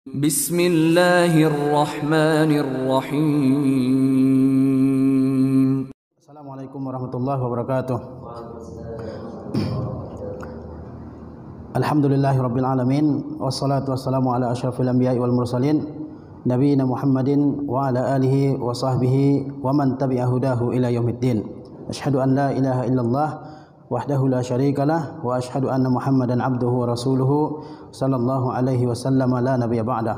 Bismillahirrahmanirrahim. Assalamualaikum warahmatullahi wabarakatuh. Alhamdulillahirabbil alamin wassalatu wassalamu ala asyrafil anbiya'i wal mursalin nabiyina Muhammadin wa ala alihi wa sahbihi wa man tabi'a hudahu ila yaumiddin. Asyhadu an la ilaha illallah wahdahu la syarikalah wa asyhadu anna Muhammadan abduhu wa rasuluhu sallallahu alaihi wasallam la nabiyya ba'da.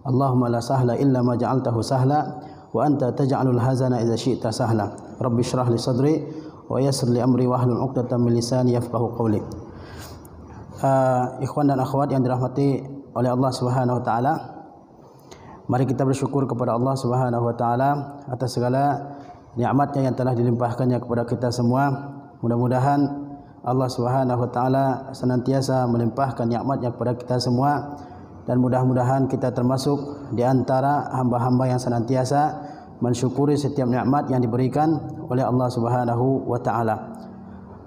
Allahumma la sahla illa ma ja'altahu sahla wa anta taj'alul hazana idza syi'ta sahla. Rabbi shrah li sadri wa yassir li amri wahlul 'uqdatam min lisani yafqahu qawli. Ikhwan dan akhwat yang dirahmati oleh Allah Subhanahu wa taala, mari kita bersyukur kepada Allah Subhanahu wa taala atas segala nikmatnya yang telah dilimpahkannya kepada kita semua. Mudah-mudahan Allah Subhanahu wa taala senantiasa melimpahkan nikmatnya kepada kita semua, dan mudah-mudahan kita termasuk di antara hamba-hamba yang senantiasa mensyukuri setiap nikmat yang diberikan oleh Allah Subhanahu wa taala.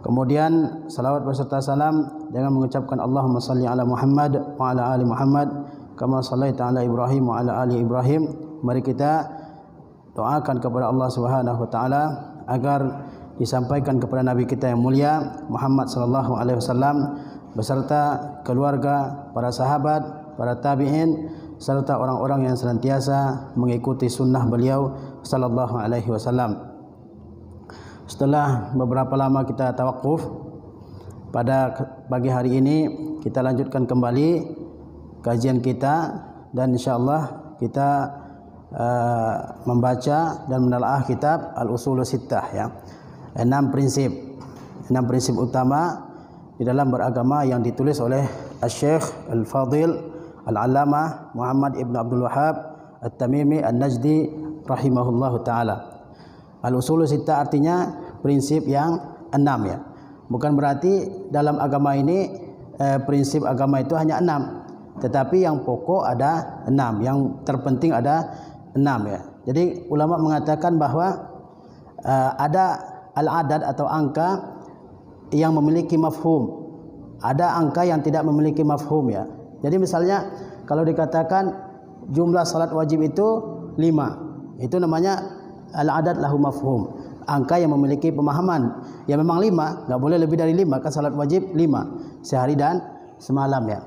Kemudian salawat beserta salam dengan mengucapkan Allahumma salli ala Muhammad wa ala ali Muhammad kama shallaita ala Ibrahim wa ala ali Ibrahim. Mari kita doakan kepada Allah Subhanahu wa taala agar disampaikan kepada Nabi kita yang mulia Muhammad sallallahu alaihi wasallam beserta keluarga, para sahabat, para tabi'in serta orang-orang yang senantiasa mengikuti sunnah beliau sallallahu alaihi wasallam. Setelah beberapa lama kita tawakuf, pada pagi hari ini kita lanjutkan kembali kajian kita, dan insyaallah kita membaca dan menelaah kitab Al-Ushul Sittah, ya. 6 prinsip utama di dalam beragama yang ditulis oleh Asy-Syaikh Al-Fadil Al-Allamah Muhammad Ibn Abdul Wahhab At-Tamimi An-Najdi rahimahullahu taala. Al-Ushul Sittah artinya prinsip yang 6, ya. Bukan berarti dalam agama ini prinsip agama itu hanya 6, tetapi yang pokok ada 6, yang terpenting ada 6, ya. Jadi ulama mengatakan bahwa ada al-adad atau angka yang memiliki mafhum, ada angka yang tidak memiliki mafhum, ya. Jadi misalnya kalau dikatakan jumlah salat wajib itu 5, itu namanya al-adad lahu mafhum, angka yang memiliki pemahaman. Ya memang 5, enggak boleh lebih dari 5, kan salat wajib 5 sehari dan semalam, ya.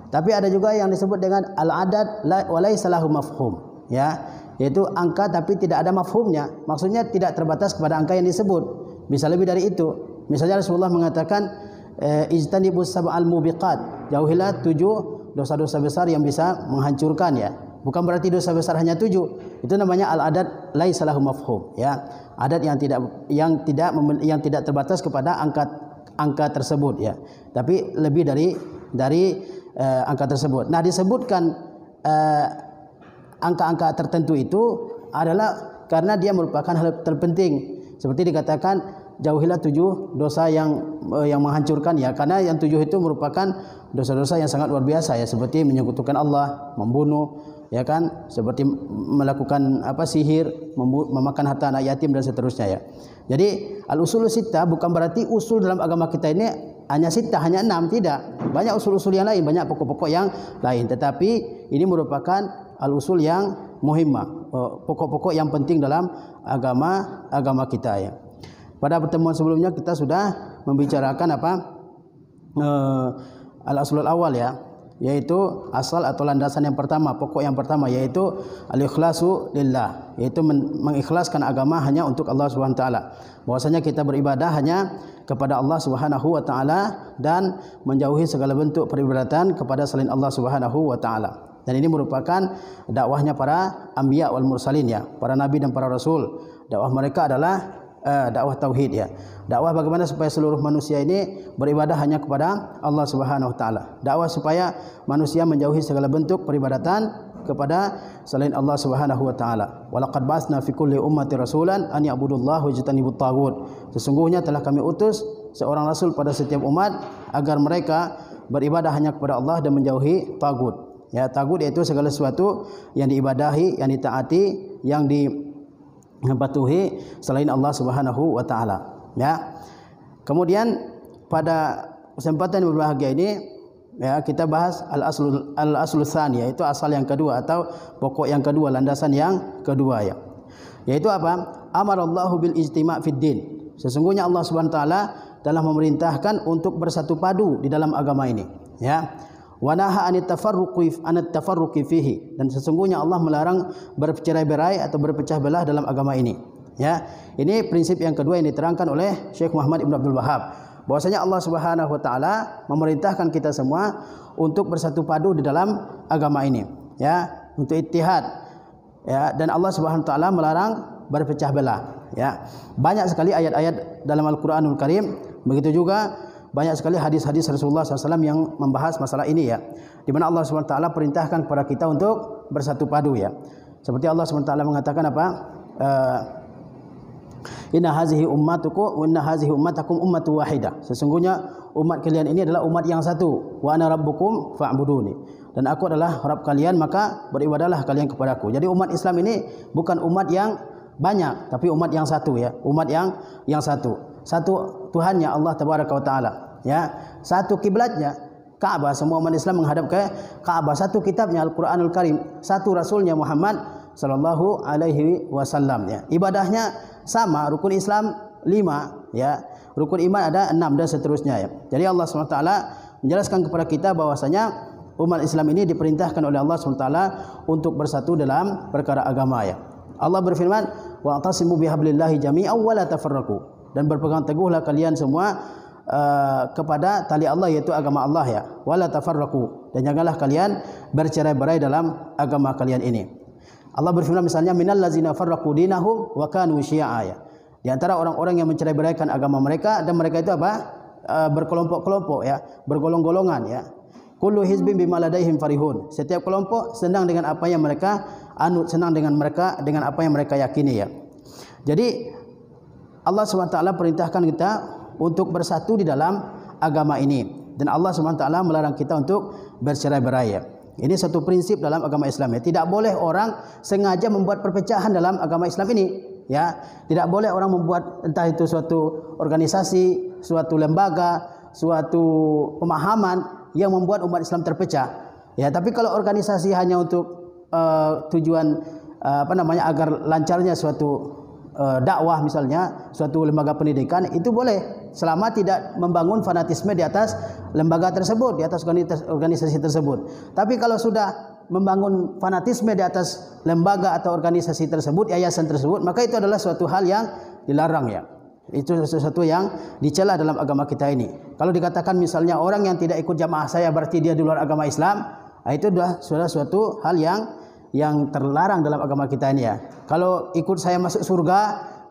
Tapi ada juga yang disebut dengan al-adad wa laysa lahu mafhum, ya, yaitu angka tapi tidak ada mafhumnya. Maksudnya tidak terbatas kepada angka yang disebut, bisa lebih dari itu. Misalnya Rasulullah mengatakan ijtanibus sab'al mubiqat, jauhilah 7 dosa-dosa besar yang bisa menghancurkan, ya. Bukan berarti dosa besar hanya 7. Itu namanya al-adad laisa lahu mafhum, ya. Adat yang tidak terbatas kepada angka tersebut, ya. Tapi lebih dari angka tersebut. Nah, disebutkan angka-angka tertentu itu adalah karena dia merupakan hal terpenting. Seperti dikatakan jauhilah 7 dosa yang menghancurkan, ya, karena yang 7 itu merupakan dosa-dosa yang sangat luar biasa, ya, seperti menyekutukan Allah, membunuh, ya kan, seperti melakukan sihir, memakan harta anak yatim dan seterusnya, ya. Jadi al-usul sittah bukan berarti usul dalam agama kita ini hanya sittah, hanya 6, tidak. Banyak usul-usul yang lain, banyak pokok-pokok yang lain, tetapi ini merupakan al-usul yang muhimmah, pokok-pokok yang penting dalam agama kita, ya. Pada pertemuan sebelumnya kita sudah membicarakan al-aslul awal, ya, yaitu asal atau landasan yang pertama, pokok yang pertama, yaitu al-ikhlasu lillah, yaitu mengikhlaskan agama hanya untuk Allah Subhanahu wa taala. Bahwasanya kita beribadah hanya kepada Allah Subhanahu wa taala dan menjauhi segala bentuk peribadatan kepada selain Allah Subhanahu wa taala. Dan ini merupakan dakwahnya para anbiya wal mursalin, ya, para nabi dan para rasul. Dakwah mereka adalah dakwah tauhid, ya. Dakwah bagaimana supaya seluruh manusia ini beribadah hanya kepada Allah Subhanahu wa taala. Dakwah supaya manusia menjauhi segala bentuk peribadatan kepada selain Allah Subhanahu wa taala. Walaqad ba'atsna fi kulli ummati rasulan an ya'budullaha wajtanibut taghut. Sesungguhnya telah kami utus seorang rasul pada setiap umat agar mereka beribadah hanya kepada Allah dan menjauhi tagut. Ya, tagut yaitu segala sesuatu yang diibadahi, yang ditaati, yang dipatuhi selain Allah Subhanahu wa taala, ya. Kemudian pada kesempatan yang berbahagia ini ya, kita bahas al-aslul tsani, yaitu asal yang kedua atau pokok yang kedua, landasan yang kedua ya. Yaitu apa? Amarallahu bil ijtima' fid din. Sesungguhnya Allah Subhanahu wa taala telah memerintahkan untuk bersatu padu di dalam agama ini, ya. Wa naha anit tafarruqi fihi, dan sesungguhnya Allah melarang bercerai-berai atau berpecah belah dalam agama ini, ya. Ini prinsip yang kedua yang diterangkan oleh Syekh Muhammad Ibn Abdul Wahhab, bahwasanya Allah Subhanahu wa taala memerintahkan kita semua untuk bersatu padu di dalam agama ini, ya, untuk ittihad, ya, dan Allah Subhanahu wa taala melarang berpecah belah, ya. Banyak sekali ayat-ayat dalam Al-Qur'anul Karim, begitu juga banyak sekali hadis-hadis Rasulullah SAW yang membahas masalah ini, ya, di mana Allah SWT perintahkan kepada kita untuk bersatu padu, ya. Seperti Allah SWT mengatakan apa? Inna hazihi ummatukum wa inna hazihi ummatakum ummatu wahidah. Sesungguhnya umat kalian ini adalah umat yang satu. Wa ana rabbukum fa'buduni. Dan aku adalah Rabb kalian, maka beribadahlah kalian kepadaku. Jadi umat Islam ini bukan umat yang banyak, tapi umat yang satu, ya. Umat yang satu. Satu Tuhannya Allah Tabaraka wa taala, ya. Satu kiblatnya Ka'bah, semua umat Islam menghadap ke Ka'bah. Satu kitabnya Al-Qur'anul Karim, satu rasulnya Muhammad sallallahu alaihi wasallam, ya. Ibadahnya sama, rukun Islam 5, ya. Rukun iman ada 6 dan seterusnya, ya. Jadi Allah SWT menjelaskan kepada kita bahwasanya umat Islam ini diperintahkan oleh Allah SWT untuk bersatu dalam perkara agama, ya. Allah berfirman, wa'tasimu bihablillahi jami'an wa la tafarraqu, dan berpegang teguhlah kalian semua kepada tali Allah, yaitu agama Allah, ya. Wala tafarraqu, dan janganlah kalian bercerai-berai dalam agama kalian ini. Allah berfirman misalnya, minal ladzina farraqu dinahum wa kanu syi'a, ya. Di antara orang-orang yang mencerai-beraikan agama mereka, dan mereka itu apa? Berkelompok-kelompok, ya, bergolong-golongan, ya. Kullu hizbin bima ladaihim farihun. Setiap kelompok senang dengan apa yang mereka anut, senang dengan apa yang mereka yakini, ya. Jadi Allah SWT perintahkan kita untuk bersatu di dalam agama ini, dan Allah SWT melarang kita untuk bercerai-berai, ya. Ini satu prinsip dalam agama Islam, ya. Tidak boleh orang sengaja membuat perpecahan dalam agama Islam ini, ya. Tidak boleh orang membuat entah itu suatu organisasi, suatu lembaga, suatu pemahaman yang membuat umat Islam terpecah, ya. Tapi kalau organisasi hanya untuk tujuan agar lancarnya suatu dakwah, misalnya suatu lembaga pendidikan, itu boleh selama tidak membangun fanatisme di atas lembaga tersebut, di atas organisasi tersebut. Tapi kalau sudah membangun fanatisme di atas lembaga atau organisasi tersebut, yayasan tersebut, maka itu adalah suatu hal yang dilarang, ya. Itu sesuatu yang dicela dalam agama kita ini. Kalau dikatakan misalnya orang yang tidak ikut jamaah saya berarti dia di luar agama Islam, itu sudah suatu hal yang terlarang dalam agama kita ini, ya. Kalau ikut saya masuk surga,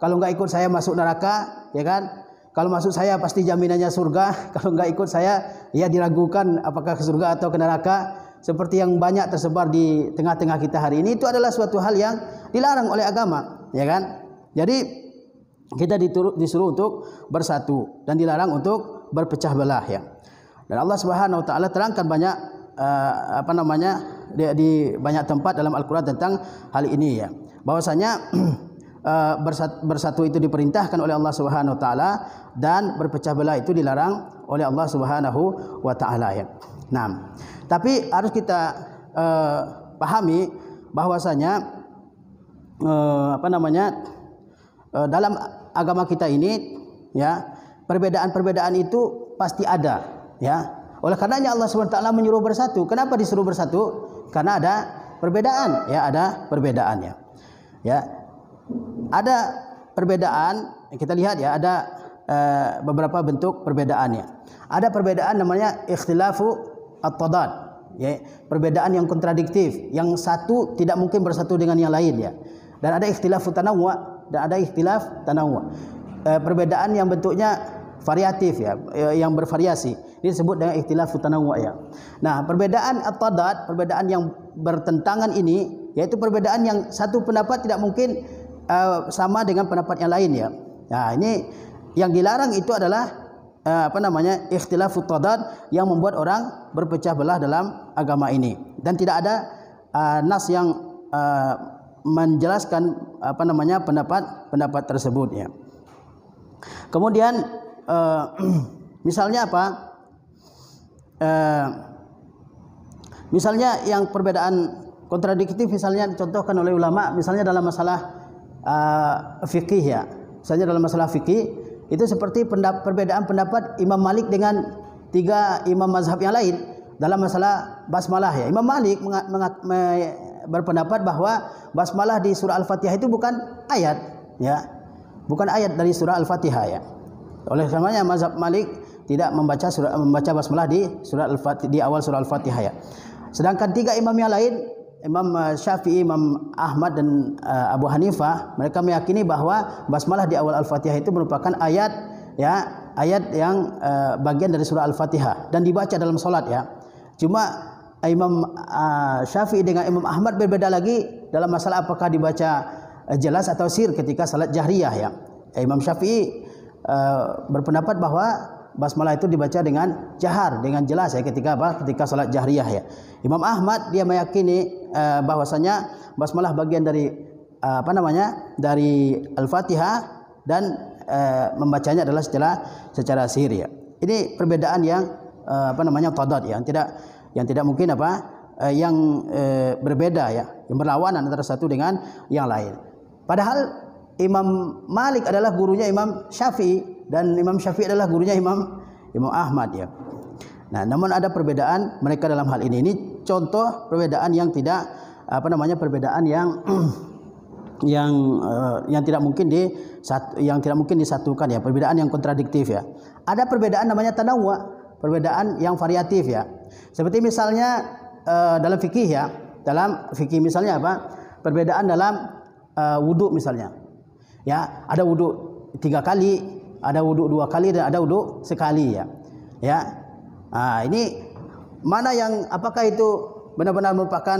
kalau enggak ikut saya masuk neraka, ya kan? Kalau masuk saya pasti jaminannya surga, kalau enggak ikut saya ya diragukan apakah ke surga atau ke neraka. Seperti yang banyak tersebar di tengah-tengah kita hari ini, itu adalah suatu hal yang dilarang oleh agama, ya kan? Jadi kita disuruh untuk bersatu dan dilarang untuk berpecah belah, ya. Dan Allah Subhanahu wa taala terangkan banyak di banyak tempat dalam Al-Qur'an tentang hal ini, ya. Bahwasanya bersatu itu diperintahkan oleh Allah Subhanahu wa taala, dan berpecah belah itu dilarang oleh Allah Subhanahu wa taala, ya. Nah, tapi harus kita pahami bahwasanya dalam agama kita ini, ya, perbedaan-perbedaan itu pasti ada, ya. Oleh karenanya Allah SWT menyuruh bersatu. Kenapa disuruh bersatu? Karena ada perbedaan, ya, ada perbedaan, ya. Ya. Ada perbedaan, kita lihat, ya, ada beberapa bentuk perbedaannya. Ada perbedaan namanya ikhtilafu at-tadad, ya, perbedaan yang kontradiktif, yang satu tidak mungkin bersatu dengan yang lain, ya. Dan ada ikhtilafu tanawwu', dan ada ikhtilaf tanawwu'. Perbedaan yang bentuknya variatif, ya, yang bervariasi. Ini disebut dengan ikhtilaf tanawwu', ya. Nah, perbedaan at-tadad, perbedaan yang bertentangan ini, yaitu perbedaan yang satu pendapat tidak mungkin sama dengan pendapat yang lain, ya. Nah, ini yang dilarang itu adalah ikhtilaf at-tadad, yang membuat orang berpecah belah dalam agama ini. Dan tidak ada nas yang menjelaskan pendapat tersebut, ya. Kemudian misalnya apa? Misalnya yang perbedaan kontradiktif misalnya dicontohkan oleh ulama, misalnya dalam masalah fikih ya. Misalnya dalam masalah fikih itu seperti perbedaan pendapat Imam Malik dengan 3 imam mazhab yang lain dalam masalah basmalah ya. Imam Malik berpendapat bahwa basmalah di surah Al-Fatihah itu bukan ayat ya. Bukan ayat dari surah Al-Fatihah ya. Oleh karenanya mazhab Malik tidak membaca basmalah di surah Al-Fatihah, di awal surah Al-Fatihah ya. Sedangkan 3 imam yang lain, Imam Syafi'i, Imam Ahmad dan Abu Hanifah, mereka meyakini bahwa basmalah di awal Al-Fatihah itu merupakan ayat ya, ayat yang bagian dari surah Al-Fatihah dan dibaca dalam salat ya. Cuma Imam Syafi'i dengan Imam Ahmad berbeda lagi dalam masalah apakah dibaca jelas atau sir ketika salat jahriyah ya. Imam Syafi'i berpendapat bahwa basmalah itu dibaca dengan jahar, dengan jelas ya ketika ketika salat jahriyah ya. Imam Ahmad dia meyakini bahwasanya basmalah bagian dari dari Al-Fatihah dan membacanya adalah secara sir ya. Ini perbedaan yang tadad ya, yang tidak mungkin yang berbeda ya, yang berlawanan antara satu dengan yang lain. Padahal Imam Malik adalah gurunya Imam Syafi'i dan Imam Syafi'i adalah gurunya Imam Ahmad ya. Nah, namun ada perbedaan mereka dalam hal ini. Ini contoh perbedaan yang tidak perbedaan yang tidak mungkin disatukan ya, perbedaan yang kontradiktif ya. Ada perbedaan namanya tanawwu', perbedaan yang variatif ya. Seperti misalnya dalam fikih ya, dalam fikih misalnya perbedaan dalam wudu misalnya. Ya, ada wudu 3 kali, ada wudu 2 kali dan ada wudu sekali ya. Ya. Nah, ini mana yang apakah itu benar-benar merupakan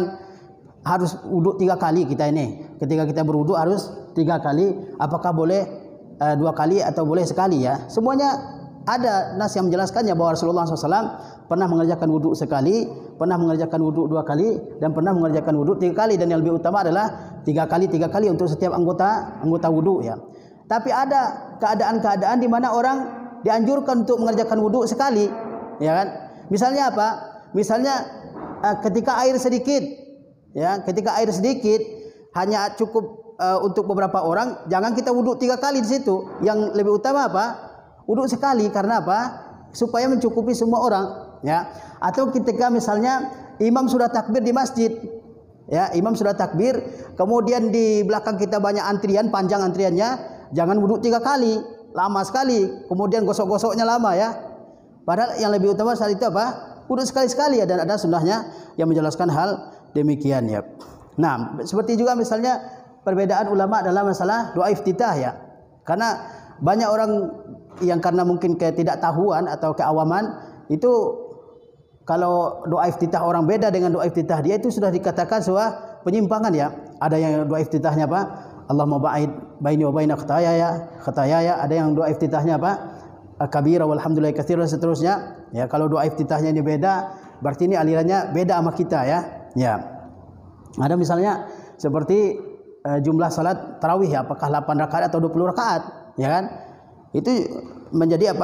harus wudu 3 kali kita ini? Ketika kita berwudu harus 3 kali, apakah boleh 2 kali atau boleh sekali ya? Semuanya ada nas yang menjelaskannya bahwa Rasulullah SAW pernah mengerjakan wudu sekali, pernah mengerjakan wudu 2 kali, dan pernah mengerjakan wudu 3 kali, dan yang lebih utama adalah 3 kali untuk setiap anggota wudu ya. Tapi ada keadaan-keadaan di mana orang dianjurkan untuk mengerjakan wudu sekali, ya kan? Misalnya apa? Misalnya ketika air sedikit, ya, ketika air sedikit hanya cukup untuk beberapa orang, jangan kita wudu 3 kali di situ. Yang lebih utama wudu sekali, karena supaya mencukupi semua orang, ya. Atau ketika misalnya imam sudah takbir di masjid, ya, imam sudah takbir, kemudian di belakang kita banyak antrian, panjang antriannya, jangan wudu 3 kali, lama sekali, kemudian gosok-gosoknya lama ya. Padahal yang lebih utama saat itu wudu sekali-sekali ya, dan ada sunnahnya yang menjelaskan hal demikian ya. Nah, seperti juga misalnya perbedaan ulama dalam masalah doa iftitah ya. Karena banyak orang yang karena mungkin ketidaktahuan atau keawaman itu, kalau doa iftitah orang beda dengan doa iftitah dia, itu sudah dikatakan sebuah penyimpangan ya. Ada yang doa iftitahnya Allahumma ba'id baini wa baina khatayaya. Ada yang doa iftitahnya kabira walhamdulillahi katsira dan seterusnya. Ya, kalau doa iftitahnya ini beda, berarti ini alirannya beda sama kita ya. Ya. Ada misalnya seperti jumlah salat tarawih ya, apakah 8 rakaat atau 20 rakaat, ya kan? Itu menjadi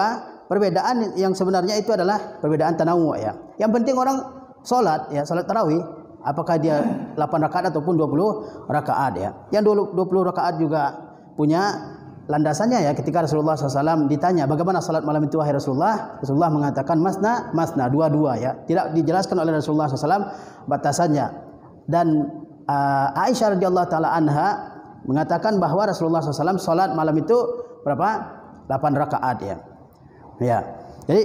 perbedaan yang sebenarnya itu adalah perbedaan tanawwu ya. Yang penting orang salat ya, salat tarawih, apakah dia 8 rakaat ataupun 20 rakaat ya. Yang 20 rakaat juga punya landasannya ya. Ketika Rasulullah SAW ditanya bagaimana salat malam itu wahai Rasulullah, Rasulullah mengatakan masna, dua-dua ya. Tidak dijelaskan oleh Rasulullah SAW batasannya. Dan Aisyah radhiyallahu taala anha mengatakan bahwa Rasulullah SAW salat malam itu berapa? 8 rakaat ya. Ya. Jadi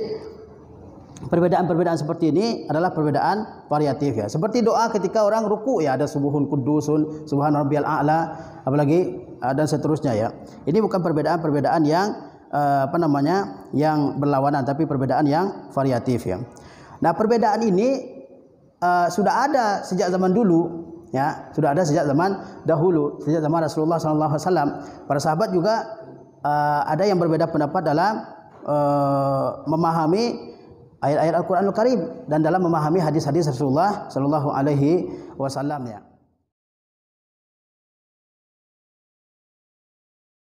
perbedaan-perbedaan seperti ini adalah perbedaan variatif ya. Seperti doa ketika orang ruku ya, ada subuhun kudusun, subhana rabbiyal a'la, apalagi dan seterusnya ya. Ini bukan perbedaan-perbedaan yang yang berlawanan, tapi perbedaan yang variatif ya. Nah, perbedaan ini sudah ada sejak zaman dulu ya, sudah ada sejak zaman dahulu, sejak zaman Rasulullah SAW. Para sahabat juga ada yang berbeda pendapat dalam memahami ayat-ayat Al-Quranul Karim dan dalam memahami hadis-hadis Rasulullah SAW ya.